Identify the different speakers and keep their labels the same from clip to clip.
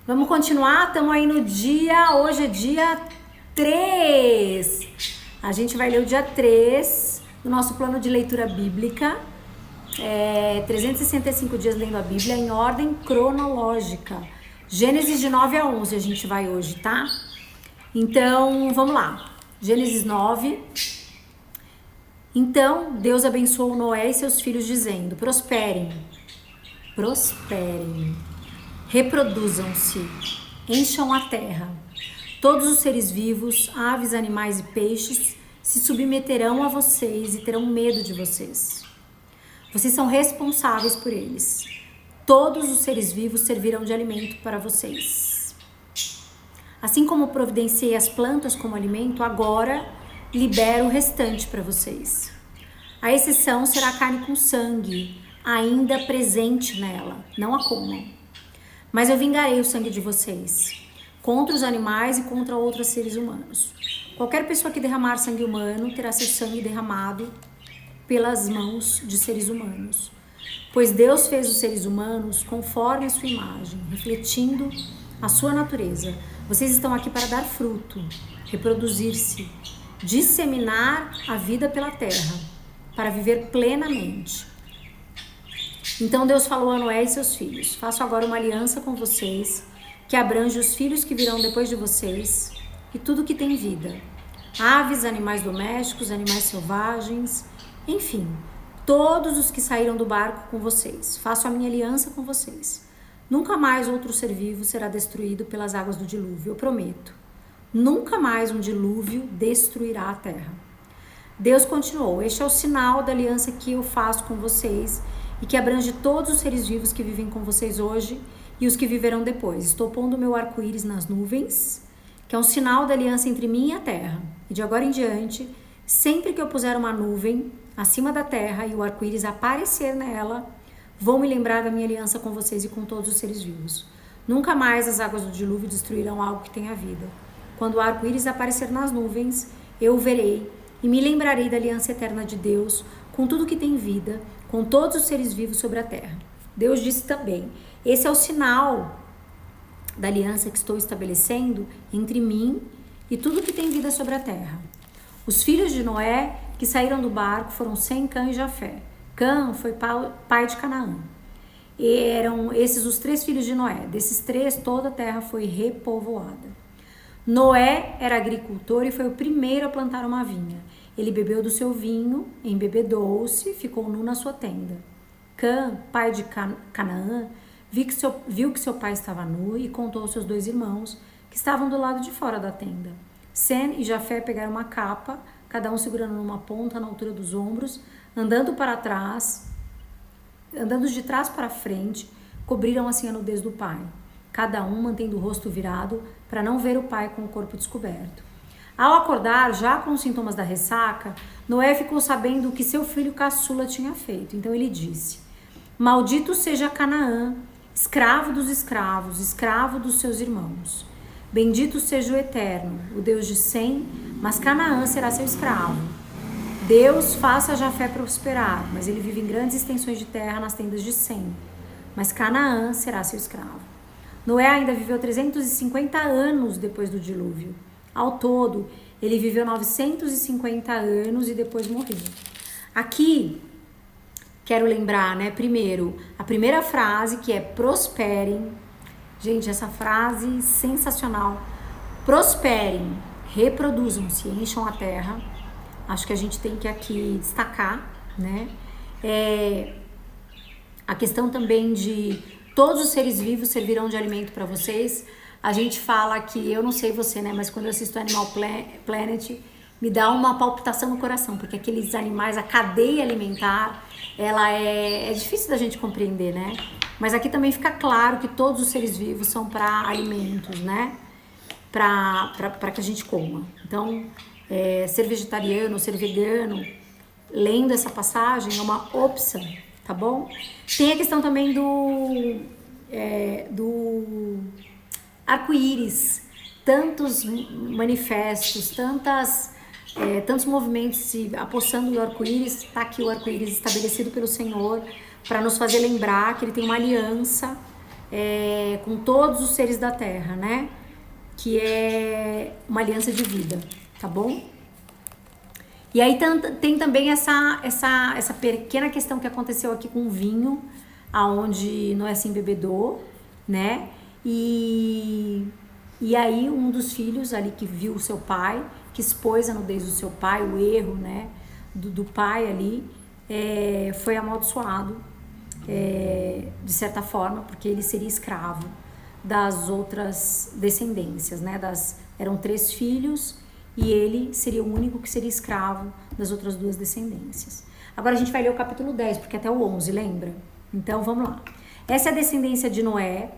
Speaker 1: Vamos continuar? Estamos aí no dia, hoje é dia 3. A gente vai ler o dia 3 do nosso plano de leitura bíblica. 365 dias lendo a Bíblia em ordem cronológica. Gênesis de 9 a 11 a gente vai hoje, tá? Então, vamos lá. Gênesis 9. Então, Deus abençoou Noé e seus filhos dizendo: prosperem, reproduzam-se, encham a terra. Todos os seres vivos, aves, animais e peixes se submeterão a vocês e terão medo de vocês. Vocês são responsáveis por eles. Todos os seres vivos servirão de alimento para vocês. Assim como providenciei as plantas como alimento, agora libero o restante para vocês. A exceção será a carne com sangue, ainda presente nela. Não a comam. Mas eu vingarei o sangue de vocês, contra os animais e contra outros seres humanos. Qualquer pessoa que derramar sangue humano terá seu sangue derramado pelas mãos de seres humanos. Pois Deus fez os seres humanos conforme a sua imagem, refletindo a sua natureza. Vocês estão aqui para dar fruto, reproduzir-se, disseminar a vida pela terra, para viver plenamente. Então Deus falou a Noé e seus filhos: faço agora uma aliança com vocês, que abrange os filhos que virão depois de vocês e tudo que tem vida. Aves, animais domésticos, animais selvagens, enfim, todos os que saíram do barco com vocês. Faço a minha aliança com vocês. Nunca mais outro ser vivo será destruído pelas águas do dilúvio, eu prometo. Nunca mais um dilúvio destruirá a terra. Deus continuou: este é o sinal da aliança que eu faço com vocês e que abrange todos os seres vivos que vivem com vocês hoje e os que viverão depois. Estou pondo o meu arco-íris nas nuvens, que é um sinal da aliança entre mim e a terra. E de agora em diante, sempre que eu puser uma nuvem acima da terra e o arco-íris aparecer nela, vou me lembrar da minha aliança com vocês e com todos os seres vivos. Nunca mais as águas do dilúvio destruirão algo que tenha vida. Quando o arco-íris aparecer nas nuvens, eu o verei e me lembrarei da aliança eterna de Deus com tudo que tem vida, com todos os seres vivos sobre a terra. Deus disse também: esse é o sinal da aliança que estou estabelecendo entre mim e tudo que tem vida sobre a terra. Os filhos de Noé que saíram do barco foram Sem, Cã e Jafé. Cã foi pai de Canaã. E eram esses os 3 filhos de Noé. Desses 3, toda a terra foi repovoada. Noé era agricultor e foi o primeiro a plantar uma vinha. Ele bebeu do seu vinho, embebedou-se, ficou nu na sua tenda. Cã, pai de Canaã, viu que seu pai estava nu e contou aos seus 2 irmãos, que estavam do lado de fora da tenda. Sem e Jafé pegaram uma capa, cada um segurando numa ponta na altura dos ombros, andando de trás para frente, cobriram assim a nudez do pai, cada um mantendo o rosto virado para não ver o pai com o corpo descoberto. Ao acordar, já com os sintomas da ressaca, Noé ficou sabendo o que seu filho caçula tinha feito. Então ele disse: maldito seja Canaã, escravo dos escravos, escravo dos seus irmãos. Bendito seja o Eterno, o Deus de Sem, mas Canaã será seu escravo. Deus faça Jafé prosperar, mas ele vive em grandes extensões de terra nas tendas de Sem, mas Canaã será seu escravo. Noé ainda viveu 350 anos depois do dilúvio. Ao todo, ele viveu 950 anos e depois morreu. Aqui, quero lembrar, primeiro, a primeira frase, que é prosperem. Gente, essa frase sensacional. Prosperem, reproduzam-se, encham a terra. Acho que a gente tem que aqui destacar, a questão também de todos os seres vivos servirão de alimento para vocês. A gente fala que, eu não sei você, mas quando eu assisto Animal Planet, me dá uma palpitação no coração, porque aqueles animais, a cadeia alimentar, ela é difícil da gente compreender, Mas aqui também fica claro que todos os seres vivos são para alimentos, Para que a gente coma. Então, ser vegetariano, ser vegano, lendo essa passagem é uma opção, tá bom? Tem a questão também do arco-íris, tantos manifestos, tantos movimentos se apossando do arco-íris. Está aqui o arco-íris estabelecido pelo Senhor para nos fazer lembrar que ele tem uma aliança com todos os seres da terra, né? Que é uma aliança de vida, tá bom? E aí tem também essa pequena questão que aconteceu aqui com o vinho, aonde Noé se embebedou, né? E aí um dos filhos ali que viu o seu pai, que expôs a nudez do seu pai, o erro, né? Do pai ali, foi amaldiçoado, de certa forma, porque ele seria escravo das outras descendências, né? Eram 3 filhos e ele seria o único que seria escravo das outras 2 descendências. Agora a gente vai ler o capítulo 10, porque até o 11, lembra? Então vamos lá. Essa é a descendência de Noé,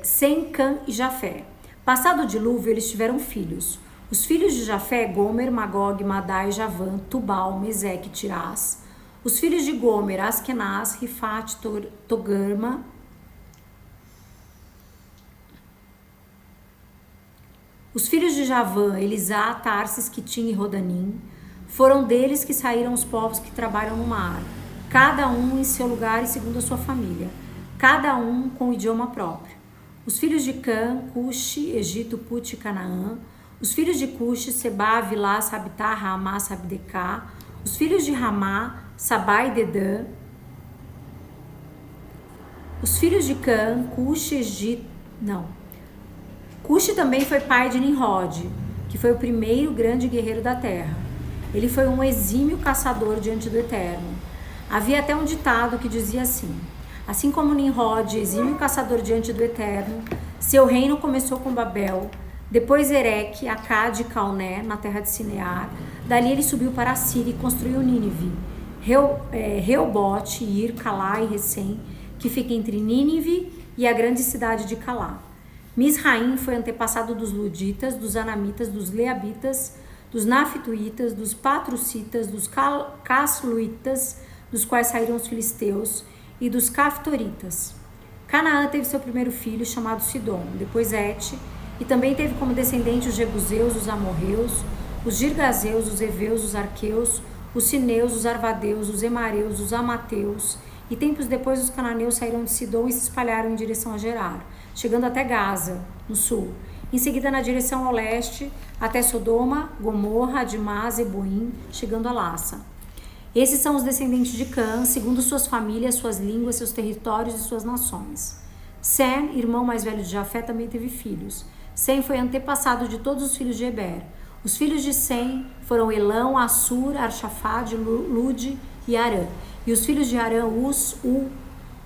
Speaker 1: Sem, Cã e Jafé. Passado o dilúvio, eles tiveram filhos. Os filhos de Jafé, Gomer, Magog, Madai, Javã, Tubal, Meseque e Tirás. Os filhos de Gomer, Askenaz, Rifat, Togarma. Os filhos de Javã, Elisá, Tarsis, Quitim e Rodanim. Foram deles que saíram os povos que trabalham no mar, cada um em seu lugar e segundo a sua família, cada um com o idioma próprio. Os filhos de Cã, Cuxi, Egito, Put e Canaã. Os filhos de Cuxi, Sebá, Vilá, Sabitá, Ramá, Sabdecá. Os filhos de Ramá, Sabá e Dedã. Os filhos de Cã, Cuxi, Egito... Cuxi também foi pai de Nimrod, que foi o primeiro grande guerreiro da terra. Ele foi um exímio caçador diante do Eterno. Havia até um ditado que dizia assim como Nimrod, exímio caçador diante do Eterno, seu reino começou com Babel, depois Ereque, Acade e Calné, na terra de Sinear. Dali ele subiu para a Síria e construiu Nínive, Reobote, Ir, Calá e Recém, que fica entre Nínive e a grande cidade de Calá. Misraim foi antepassado dos Luditas, dos Anamitas, dos Leabitas, dos Naftuítas, dos Patrucitas, dos Casluitas, dos quais saíram os filisteus, e dos Caftoritas. Canaã teve seu primeiro filho, chamado Sidom, depois Et, e também teve como descendente os Jebuseus, os Amorreus, os Girgazeus, os Eveus, os Arqueus, os Sineus, os Arvadeus, os Emareus, os Amateus, e tempos depois os cananeus saíram de Sidom e se espalharam em direção a Gerar, chegando até Gaza, no sul. Em seguida, na direção ao leste, até Sodoma, Gomorra, Admá, Zeboim, chegando a Lassa. Esses são os descendentes de Cã, segundo suas famílias, suas línguas, seus territórios e suas nações. Sem, irmão mais velho de Jafé, também teve filhos. Sem foi antepassado de todos os filhos de Eber. Os filhos de Sem foram Elão, Assur, Arxafade, Lude e Arã. E os filhos de Arã, Us,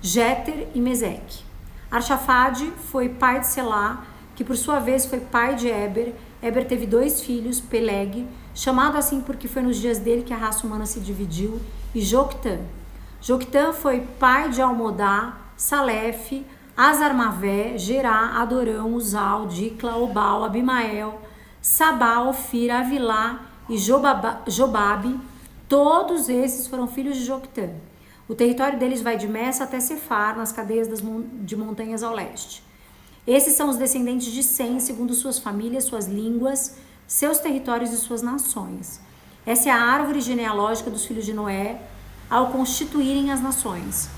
Speaker 1: Jéter e Meseque. Arxafade foi pai de Selá, que por sua vez foi pai de Eber. Eber teve 2 filhos, Peleg, chamado assim porque foi nos dias dele que a raça humana se dividiu, e Joctã. Joctã foi pai de Almodá, Salef, Azarmavé, Gerá, Adorão, Uzal, Dicla, Obal, Abimael, Sabá, Ofir, Avilá e Jobabe. Todos esses foram filhos de Joctã. O território deles vai de Messa até Cefar, nas cadeias de montanhas ao leste. Esses são os descendentes de Sem, segundo suas famílias, suas línguas, seus territórios e suas nações. Essa é a árvore genealógica dos filhos de Noé ao constituírem as nações.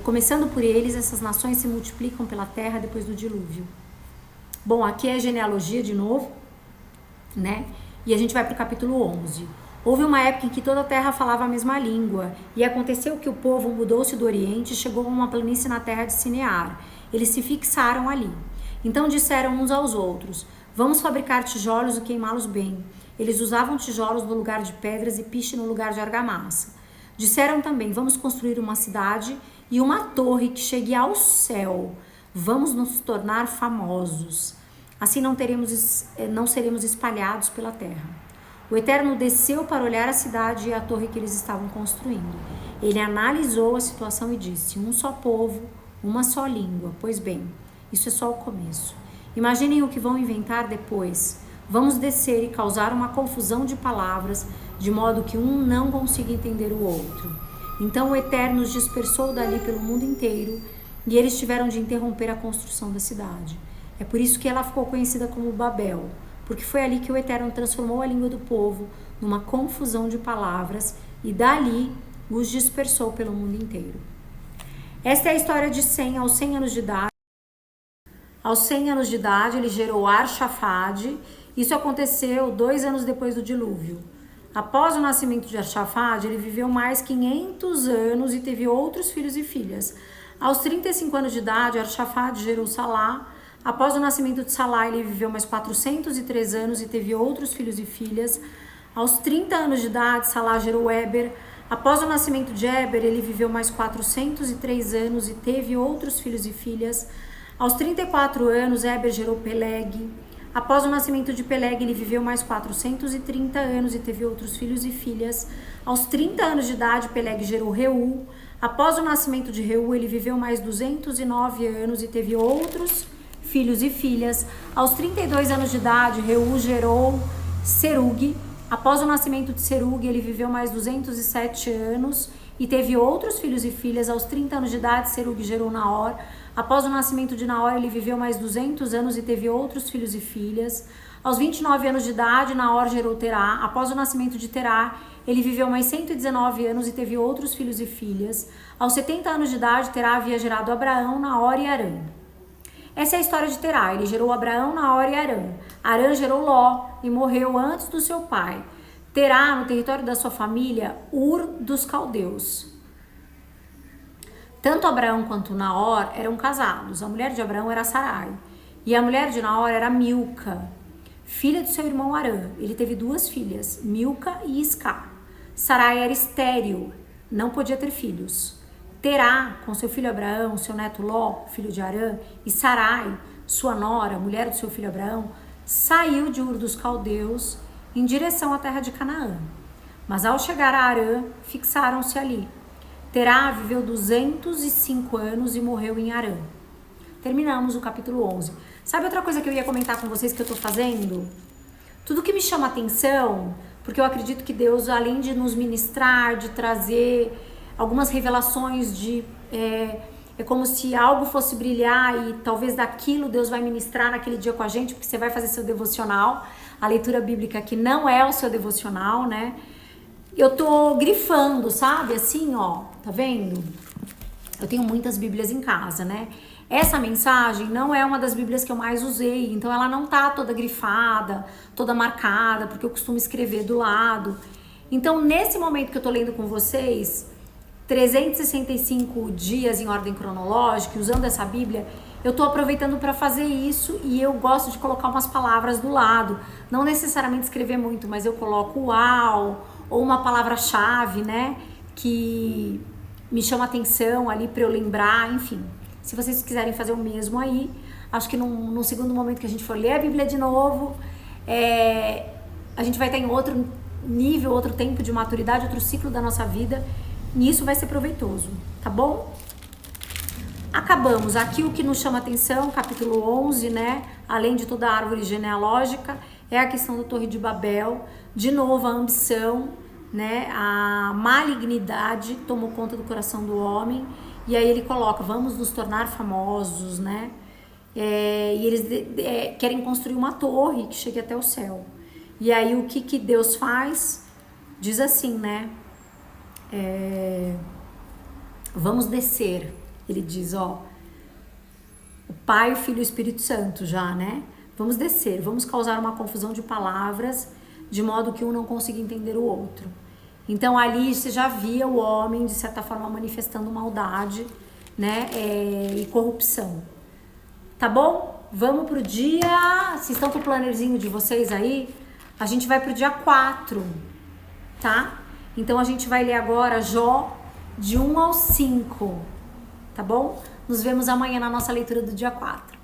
Speaker 1: Começando por eles, essas nações se multiplicam pela terra depois do dilúvio. Bom, aqui é a genealogia de novo, né? E a gente vai para o capítulo 11. Houve uma época em que toda a terra falava a mesma língua, e aconteceu que o povo mudou-se do Oriente e chegou a uma planície na terra de Sinear. Eles se fixaram ali. Então disseram uns aos outros: vamos fabricar tijolos e queimá-los bem. Eles usavam tijolos no lugar de pedras e piche no lugar de argamassa. Disseram também: vamos construir uma cidade e uma torre que chegue ao céu. Vamos nos tornar famosos. Assim não seremos espalhados pela terra. O Eterno desceu para olhar a cidade e a torre que eles estavam construindo. Ele analisou a situação e disse: um só povo, uma só língua. Pois bem, isso é só o começo. Imaginem o que vão inventar depois. Vamos descer e causar uma confusão de palavras, de modo que um não consiga entender o outro. Então o Eterno os dispersou dali pelo mundo inteiro, e eles tiveram de interromper a construção da cidade. É por isso que ela ficou conhecida como Babel, porque foi ali que o Eterno transformou a língua do povo numa confusão de palavras e dali os dispersou pelo mundo inteiro. Esta é a história de Sem aos 100 anos de idade. Aos 100 anos de idade, ele gerou Arfaxade. Isso aconteceu 2 anos depois do dilúvio. Após o nascimento de Arfaxade, ele viveu mais 500 anos e teve outros filhos e filhas. Aos 35 anos de idade, Arfaxade gerou Salá. Após o nascimento de Salá, ele viveu mais 403 anos e teve outros filhos e filhas. Aos 30 anos de idade, Salá gerou Éber. Após o nascimento de Éber, ele viveu mais 403 anos e teve outros filhos e filhas. Aos 34 anos, Éber gerou Peleg. Após o nascimento de Peleg, ele viveu mais 430 anos e teve outros filhos e filhas. Aos 30 anos de idade, Peleg gerou Reu. Após o nascimento de Reu, ele viveu mais 209 anos e teve outros filhos e filhas. Aos 32 anos de idade, Reu gerou Serug. Após o nascimento de Serug, ele viveu mais 207 anos e teve outros filhos e filhas. Aos 30 anos de idade, Serug gerou Naor. Após o nascimento de Naor, ele viveu mais 200 anos e teve outros filhos e filhas. Aos 29 anos de idade, Naor gerou Terá. Após o nascimento de Terá, ele viveu mais 119 anos e teve outros filhos e filhas. Aos 70 anos de idade, Terá havia gerado Abraão, Naor e Harã. Essa é a história de Terá. Ele gerou Abraão, Naor e Harã. Harã gerou Ló e morreu antes do seu pai. Terá, no território da sua família, Ur dos Caldeus. Tanto Abraão quanto Naor eram casados. A mulher de Abraão era Sarai. E a mulher de Naor era Milca, filha do seu irmão Harã. Ele teve 2 filhas, Milca e Isca. Sarai era estéril, não podia ter filhos. Terá, com seu filho Abraão, seu neto Ló, filho de Harã, e Sarai, sua nora, mulher do seu filho Abraão, saiu de Ur dos Caldeus em direção à terra de Canaã. Mas ao chegar a Harã, fixaram-se ali. Terá viveu 205 anos e morreu em Harã. Terminamos o capítulo 11. Sabe outra coisa que eu ia comentar com vocês que eu tô fazendo? Tudo que me chama atenção, porque eu acredito que Deus, além de nos ministrar, de trazer algumas revelações é como se algo fosse brilhar e talvez daquilo Deus vai ministrar naquele dia com a gente, porque você vai fazer seu devocional, a leitura bíblica que não é o seu devocional, né? Eu tô grifando, sabe? Assim, ó, tá vendo? Eu tenho muitas bíblias em casa, né? Essa mensagem não é uma das bíblias que eu mais usei, então ela não tá toda grifada, toda marcada, porque eu costumo escrever do lado. Então, nesse momento que eu tô lendo com vocês, 365 dias em ordem cronológica, usando essa Bíblia, eu tô aproveitando para fazer isso e eu gosto de colocar umas palavras do lado. Não necessariamente escrever muito, mas eu coloco uau, ou uma palavra-chave, né, que me chama atenção ali para eu lembrar, enfim. Se vocês quiserem fazer o mesmo aí, acho que num segundo momento que a gente for ler a Bíblia de novo, a gente vai estar em outro nível, outro tempo de maturidade, outro ciclo da nossa vida, e isso vai ser proveitoso, tá bom? Acabamos. Aqui o que nos chama atenção, capítulo 11, né, além de toda a árvore genealógica, é a questão da Torre de Babel. De novo, a ambição, né, a malignidade tomou conta do coração do homem. E aí ele coloca, vamos nos tornar famosos, né? E eles querem construir uma torre que chegue até o céu. E aí o que Deus faz? Diz assim, né? Vamos descer. Ele diz, ó, o Pai, o Filho e o Espírito Santo já, né? Vamos descer, vamos causar uma confusão de palavras, de modo que um não consiga entender o outro. Então ali você já via o homem, de certa forma, manifestando maldade, né, e corrupção. Tá bom? Vamos pro dia... Vocês estão com o plannerzinho de vocês aí? A gente vai pro dia 4, tá? Então a gente vai ler agora Jó de 1 ao 5, tá bom? Nos vemos amanhã na nossa leitura do dia 4.